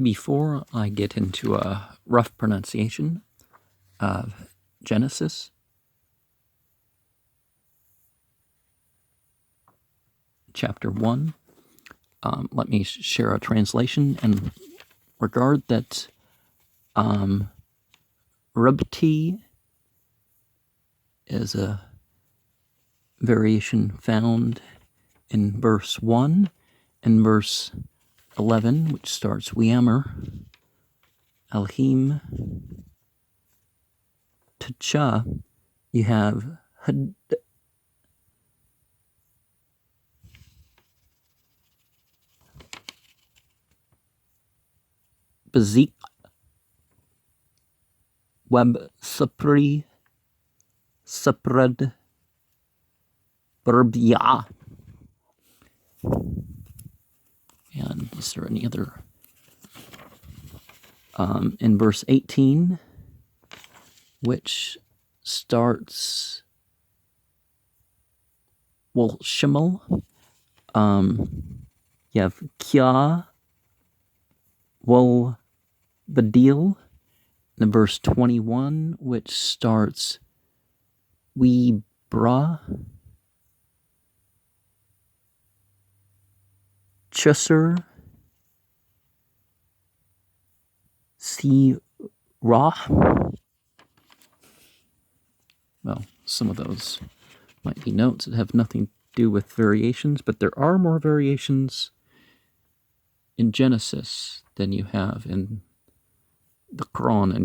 Before I get into a rough pronunciation of Genesis, chapter 1, let me share a translation and regard that Rubti is a variation found in verse 1 and verse 11, which starts Weamer, Alhim, Tcha. You have Had, Bazik, Web Sapri, Saprad, Burbia. And is there any other? In verse 18, which starts Shimel, you have Kya, Badil, in verse 21, which starts Bra, Chusser, Rah. Well, some of those might be notes that have nothing to do with variations, but there are more variations in Genesis than you have in the Quran,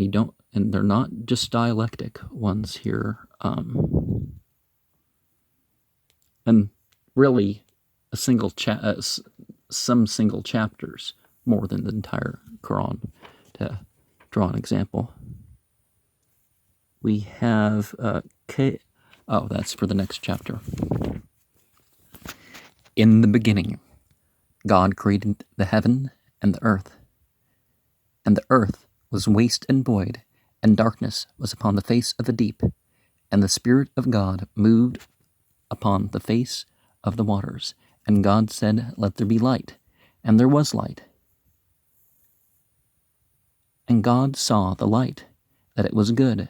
and they're not just dialectic ones here. And really, some single chapters more than the entire Quran. To draw an example, we have that's for the next chapter. In the beginning, God created the heaven and the earth was waste and void, and darkness was upon the face of the deep, and the Spirit of God moved upon the face of the waters. And God said, "Let there be light," and there was light. And God saw the light, that it was good,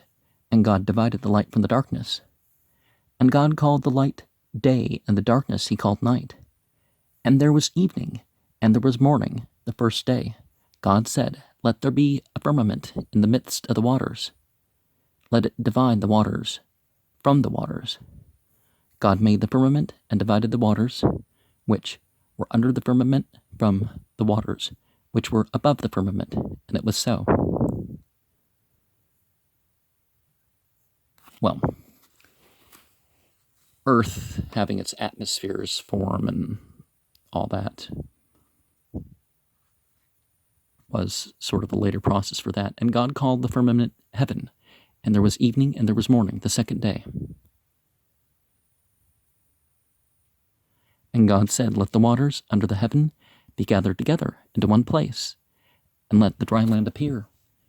and God divided the light from the darkness. And God called the light day, and the darkness he called night. And there was evening, and there was morning, the first day. God said, "Let there be a firmament in the midst of the waters. Let it divide the waters from the waters." God made the firmament and divided the waters, which were under the firmament, from the waters, which were above the firmament, and it was so. Well, Earth having its atmospheres form and all that was sort of a later process for that. And God called the firmament heaven, and there was evening and there was morning, the second day. And God said, "Let the waters under the heaven be gathered together into one place, and let the dry land appear."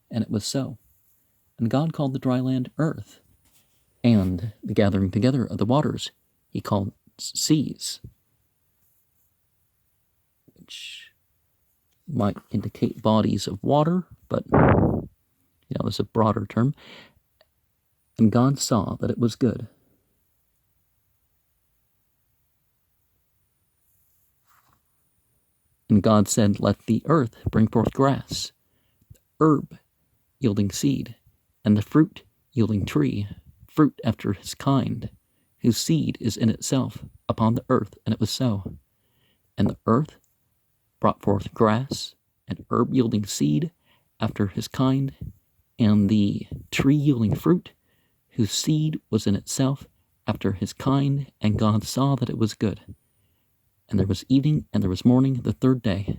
And it was so. And God called the dry land earth, and the gathering together of the waters he called seas, which might indicate bodies of water, but it's a broader term. And God saw that it was good. And God said, "Let the earth bring forth grass, the herb yielding seed, and the fruit yielding tree, fruit after his kind, whose seed is in itself upon the earth." And it was so. And the earth brought forth grass, and herb yielding seed after his kind, and the tree yielding fruit, whose seed was in itself after his kind. And God saw that it was good. And there was evening, and there was morning, the third day.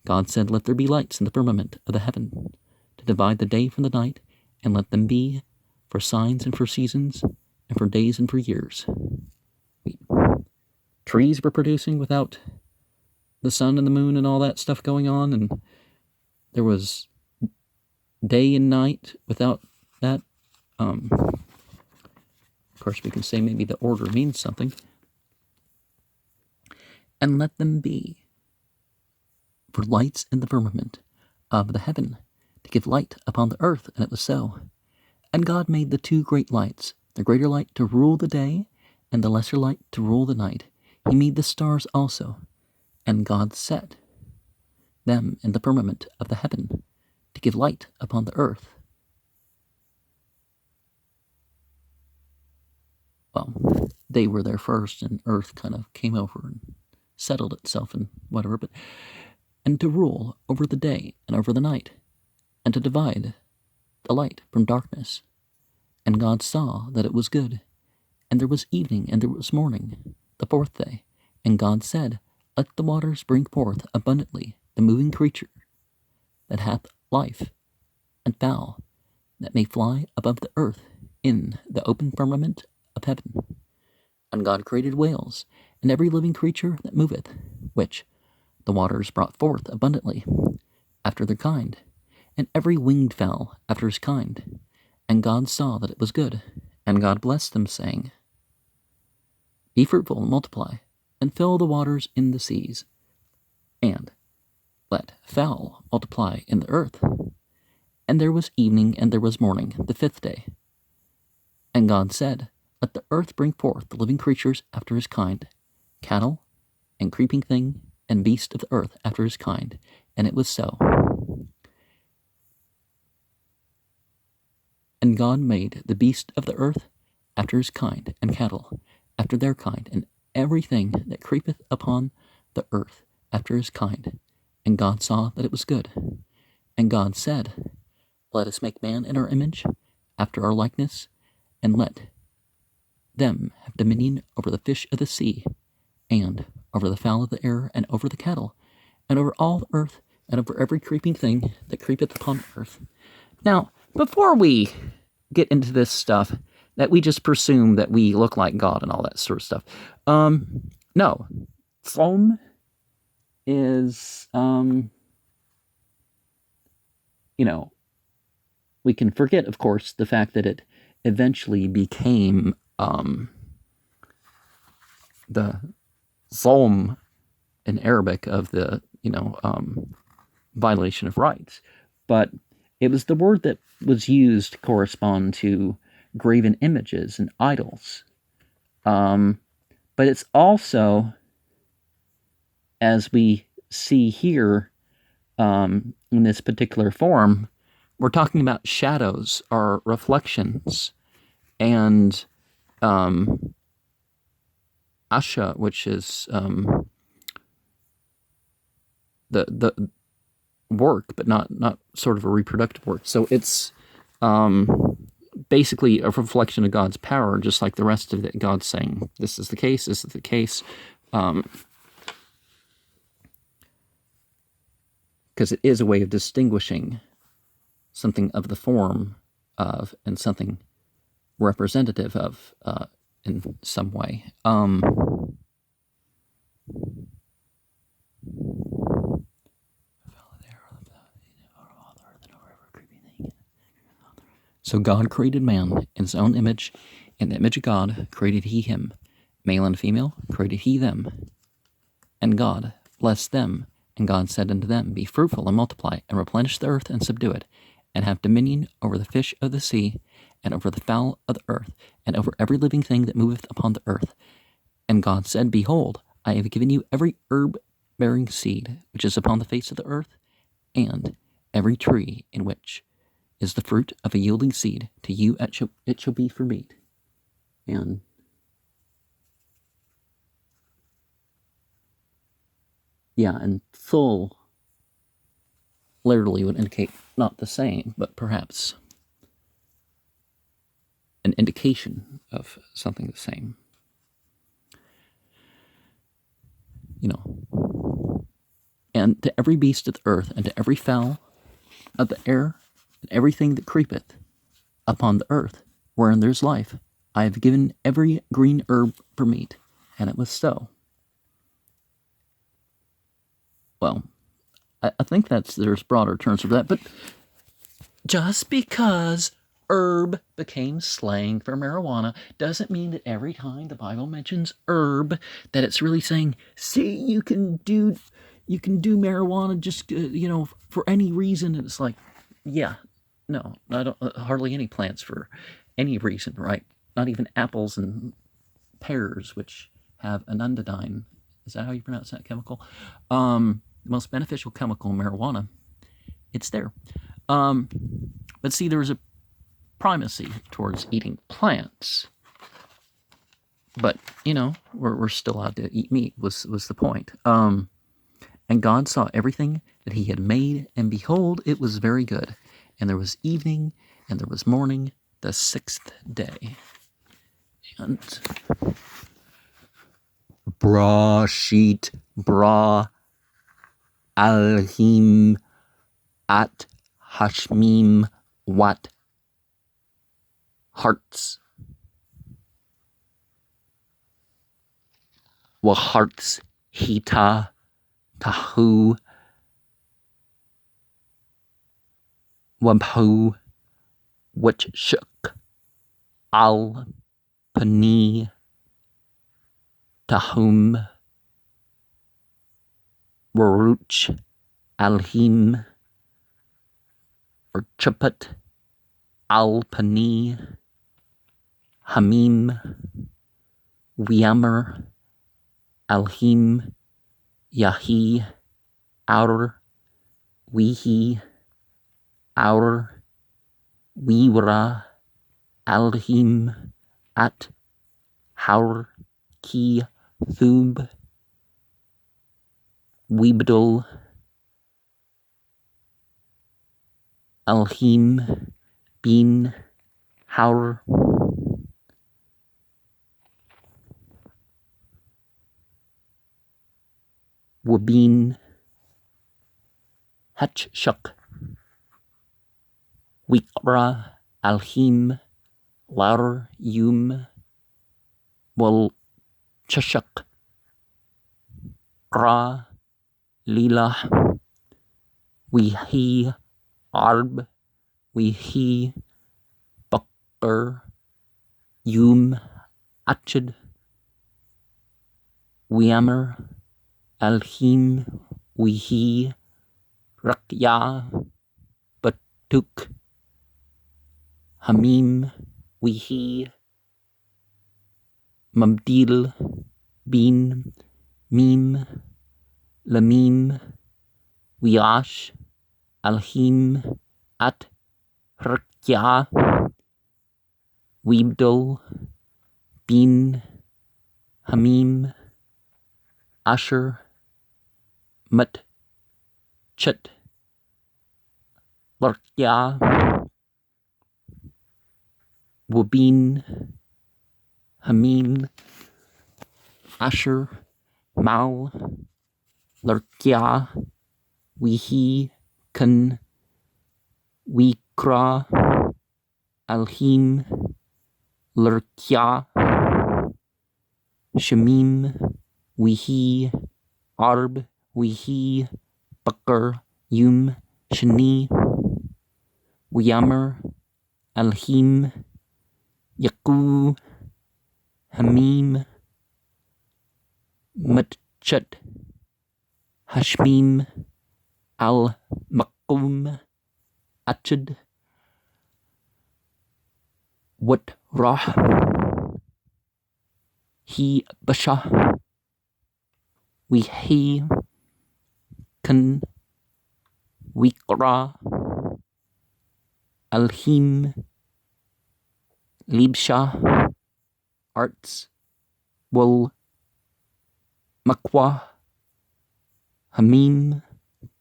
God said, "Let there be lights in the firmament of the heaven, to divide the day from the night, and let them be for signs and for seasons, and for days and for years." Trees were producing without the sun and the moon and all that stuff going on, and there was day and night without that. Of course, we can say maybe the order means something. And let them be for lights in the firmament of the heaven to give light upon the earth, and it was so. And God made the two great lights, the greater light to rule the day, and the lesser light to rule the night. He made the stars also, and God set them in the firmament of the heaven to give light upon the earth. Well, they were there first, and earth kind of came over and settled itself and whatever, and to rule over the day and over the night, and to divide the light from darkness. And God saw that it was good. And there was evening, and there was morning, the fourth day. And God said, Let the waters bring forth abundantly the moving creature that hath life, and fowl that may fly above the earth in the open firmament of heaven. And God created whales, and every living creature that moveth, which the waters brought forth abundantly, after their kind, and every winged fowl after his kind. And God saw that it was good. And God blessed them, saying, Be fruitful and multiply, and fill the waters in the seas, and let fowl multiply in the earth. And there was evening, and there was morning, the fifth day. And God said, Let the earth bring forth the living creatures after his kind, cattle, and creeping thing, and beast of the earth after his kind. And it was so. And God made the beast of the earth after his kind, and cattle after their kind, and everything that creepeth upon the earth after his kind. And God saw that it was good. And God said, Let us make man in our image, after our likeness, and let them have dominion over the fish of the sea, and over the fowl of the air, and over the cattle, and over all the earth, and over every creeping thing that creepeth upon earth. Now, before we get into this stuff, that we just presume that we look like God and all that sort of stuff. No. Foam is, we can forget, of course, the fact that it eventually became the Zolm in Arabic of the, violation of rights. But it was the word that was used to correspond to graven images and idols. But it's also, as we see here in this particular form, we're talking about shadows or reflections. And Asha, which is the work, but not sort of a reproductive work. So it's basically a reflection of God's power, just like the rest of it. God's saying, this is the case, this is the case. Because it is a way of distinguishing something of the form of and something representative of in some way. So God created man in his own image. In the image of God created he him. Male and female created he them. And God blessed them. And God said unto them, Be fruitful and multiply, and replenish the earth and subdue it, and have dominion over the fish of the sea, and over the fowl of the earth, and over every living thing that moveth upon the earth. And God said, Behold, I have given you every herb-bearing seed which is upon the face of the earth, and every tree in which is the fruit of a yielding seed. To you it shall be for meat. And and full literally would indicate not the same, but perhaps an indication of something the same. And to every beast of the earth, and to every fowl of the air, and everything that creepeth upon the earth, wherein there's life, I have given every green herb for meat. And it was so. Well, I think there's broader terms for that, but just because herb became slang for marijuana doesn't mean that every time the Bible mentions herb that it's really saying, see, you can you can do marijuana just, for any reason. And it's like, yeah, no, I don't, hardly any plants for any reason, right? Not even apples and pears, which have anandamide. Is that how you pronounce that chemical? The most beneficial chemical in marijuana. It's there. But see, there's a primacy towards eating plants. But, we're still allowed to eat meat was the point. And God saw everything that he had made, and behold, it was very good. And there was evening, and there was morning, the 6th day. And Brashit Bra Alhim at Hashmim Wat Hearts Wa Hearts Hita Tahu Wampu Wat Shuk Al Pani Tahum Waruch Alhim or Chapat Al Pani Hamim Wiamer Alhim Yahi Aur Wihi Aur Wiwra Alhim At Haur Ki Thub Wibdul Alhim Bin Haur Wabin Hatchshuk Wikra Alhim Lar Yum Wal Chashuk Ra Lilah Wihi Arb Wihi Bakr Yum Achid Wiamer Alhim Wihi Rakya Batuk Hamim Wihi Mabdil Bin Mim Lamim Wiash Alhim At Rakya Wibdul Bin Hamim Asher Mat Chut Rakya Wabin Hamim Asher Mal Larkya Wihi Kan Wikra Alhim Larkya Shamim Wihi Arb Wihi Bakr Yum Shani Wiamer Alhim Yaku Hamim Matchat Hashmim Al Makum Achid Wat Rah He Basha Wihi Kan Wikra Alhim Libsha Arts Wal Makwa Hamim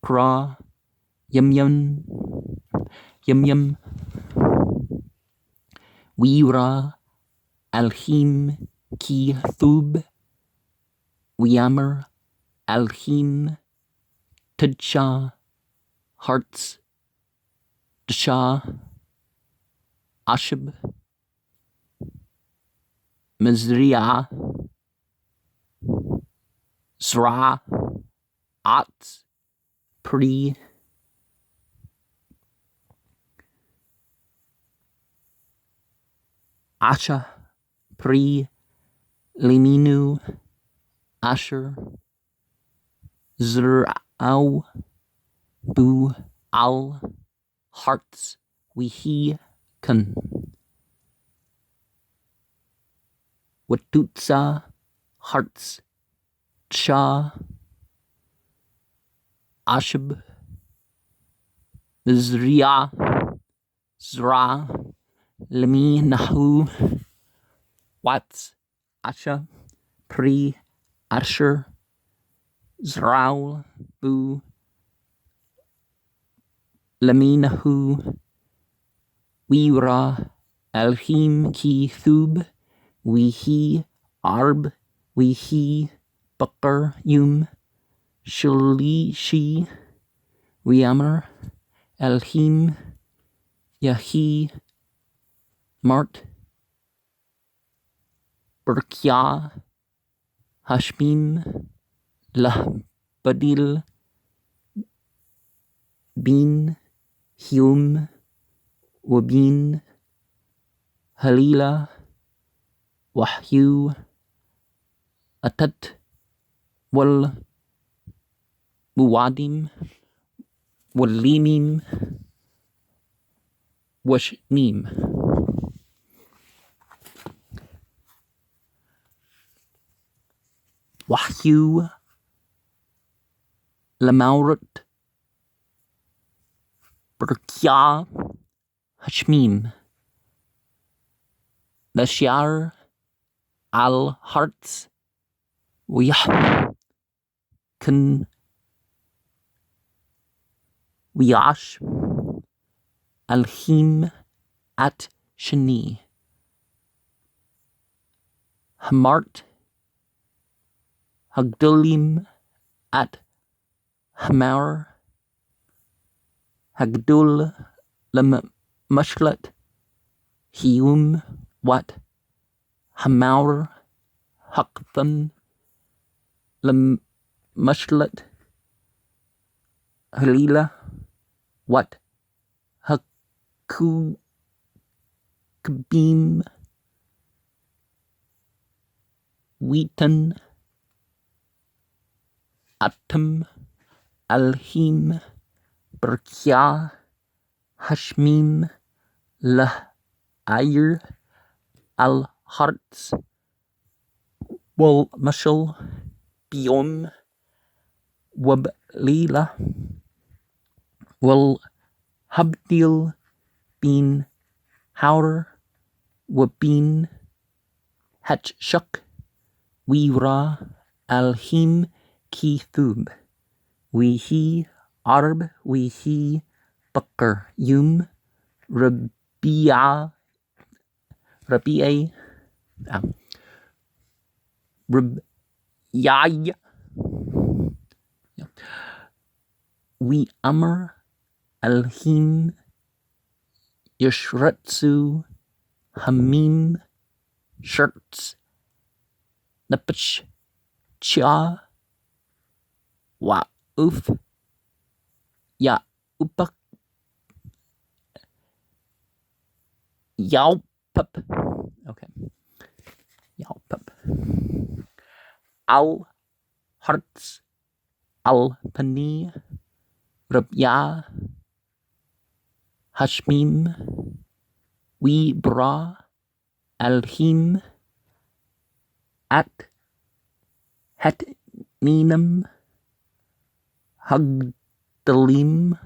Kra Yum Yum Yum Yum Wira Alhim Ki Thub Wiamer Alhim Tudsha Hearts Dasha Ashib Mizriah Zra At Pri Asha Pri Liminu Asher Zrau Bu Al Hearts Wihi Kun Watutsa Hearts Cha Ashib Zria Zra Lemi Nahu Watts Asha Pri Asher Zraul Bu Laminahu Wira Alhim Ki Thub Wihi Arb Wihi Bakar Yum Shili Shi Wiamar Alhim Yahi Mart Berkya Hashmim Lah Badil Bin Hum Wabin Halila Wahyu Atat Wal Muwadim Walimim Washnim. Wahyu Lamaurat Berkya Hashmim Lashar Al Hearts Wiyah Kun Wiyash Alhim At Shani Hamart Hagdulim At Hamar Hagdul Lam Mashlat Hium Wat Hamar Hakfan Lam Mashlat Halila Wat Haku Kabim Wheaton Atom Alhim Berkya Hashmim Lah Ayr Al Hearts Wal Mashal Biom Wab Lila Wal Habdil Bin Howder Wabin Hatchuk Wira Alhim Ki Thub Wihi Arb Wihi Bakar Yum Rabia Rabi'a Rabi'a We Amr Alhim Yashratsu Hamim Shirts Napach Cha Wa Uf Ya Upak Yaupup. Okay. Yaupup. Al Hearts Al Pani Rabya Hashmim We Bra Alhim At Het Ninam Hagdalim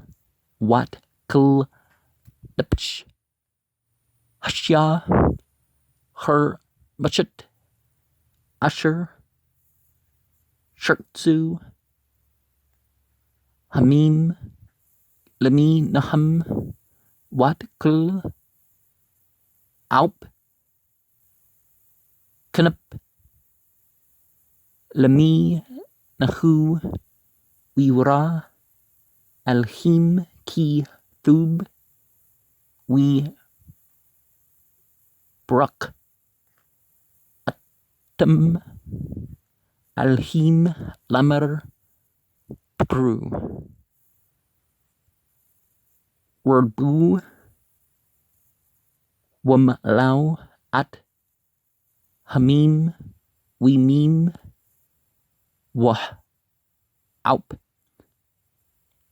Wat Kul Dipch Hashya Her Machet Asher Shirtsu Hamim Lami Naham Wat Kul Alp Knip Lami Nahu Wira Alhim Ki Thub We Brak Atam Alhim Lamar Pru Wordbu Wam Lao At Hamim We Meme Wah Alp,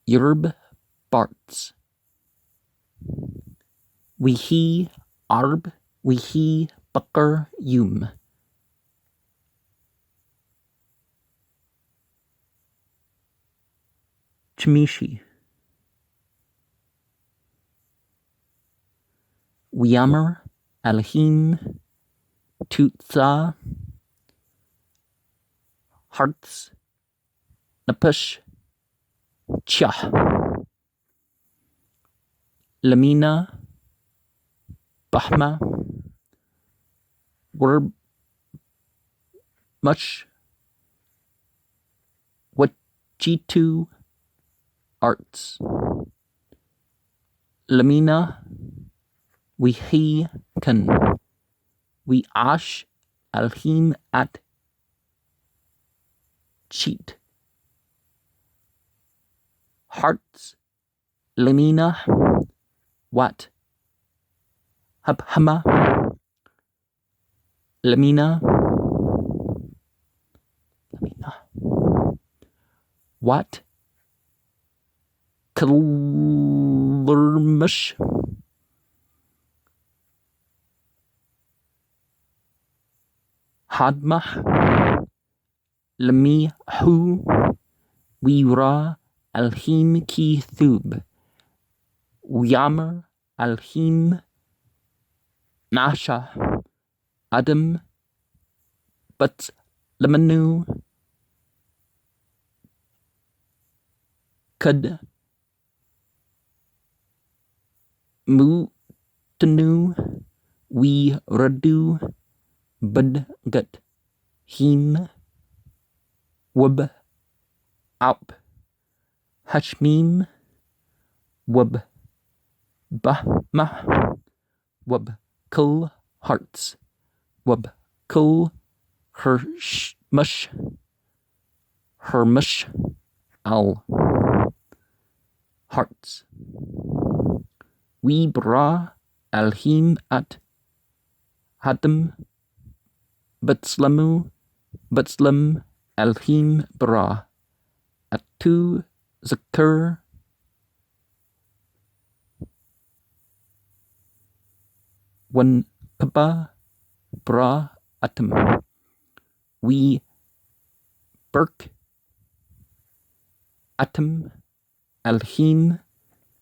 Yerb, Barts. Wihi, Arb, Wihi, Bucker, Yum. Chimishi. Wiamer, Alhim, Tutsa, Hearts, Napush, Cha. Lamina, Bahma, Werb, Mush, Wajitu, Arts. Lamina, Wihi, Kan. We ash alhim at cheat. Hearts, Lamina, Wat, Habhama, Lamina, Wat, Kalurmush, Hadmah, Lamihu, Wira, Alhim ki Thub, Wiamer, Alhim, Nasha, Adam, But Lamanu, Kad, Mutanu, We Radu, Budgut, Him, Wub, Alp, Hashmim, Wub, Bahma, Wub, Kul, Hearts, Wub, Kul, Hermush, Al, Hearts. We bra, Alhim at, Hadim, Batslamu, Batslam, Alhim bra, Atu, Zakur, One Paba, Bra, Atum. We Burk, Atum, Alhim,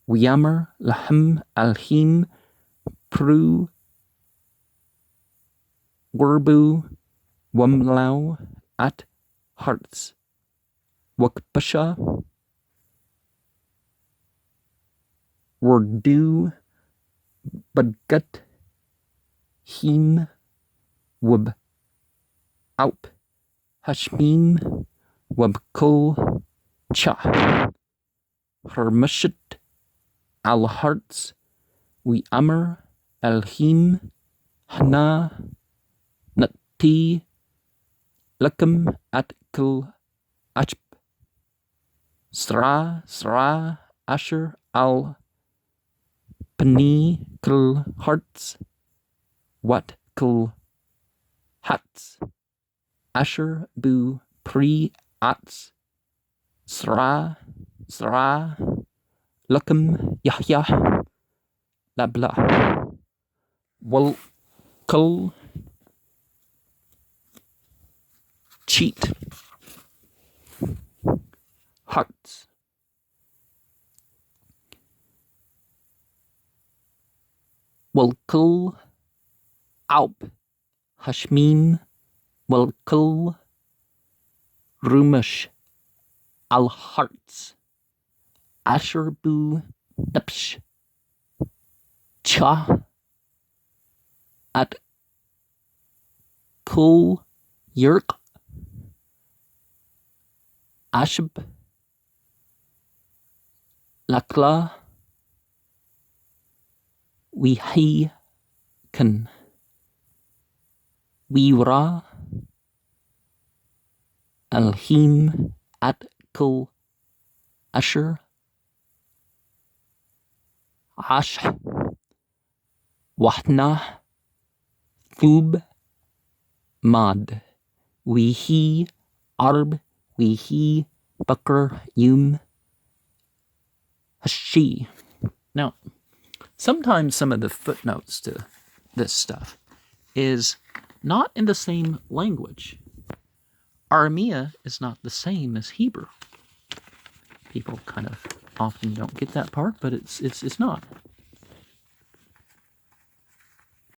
Wiamer, Lahim, Alhim, Pru, Werbu, Wumlau, at Hearts, Wakpasha, Werdu, Budgut, Him, Wub, Alp, Hashmim, Wubkul, Cha, Hermushit, Al Hearts, We Amr, Alhim, Hana, Nati, Lakum, at Kul, Achp, Sra, Asher, Al, Pani, Kul, Hearts, Wat, Kul, Hats, Asher, Bu, Pri, Ats, Sra, Lakum, Yahya, Labla, Wal, Kul, Cheat, Hearts. Walkul, Alp, Hashmim, Walkul, Rumish, Al Hearts, Asherbu, Napsh, Cha, at Kul, Yerk, Ashb, Lakla, Wihi, Kan, Wira, Alhim, at Kul, Asher, Ash, Wahna, Thub, Mad, Wihi, Arb, Wihi, Bakr Yum Hashi. Now, sometimes some of the footnotes to this stuff is not in the same language. Aramea is not the same as Hebrew. People kind of often don't get that part, but it's not.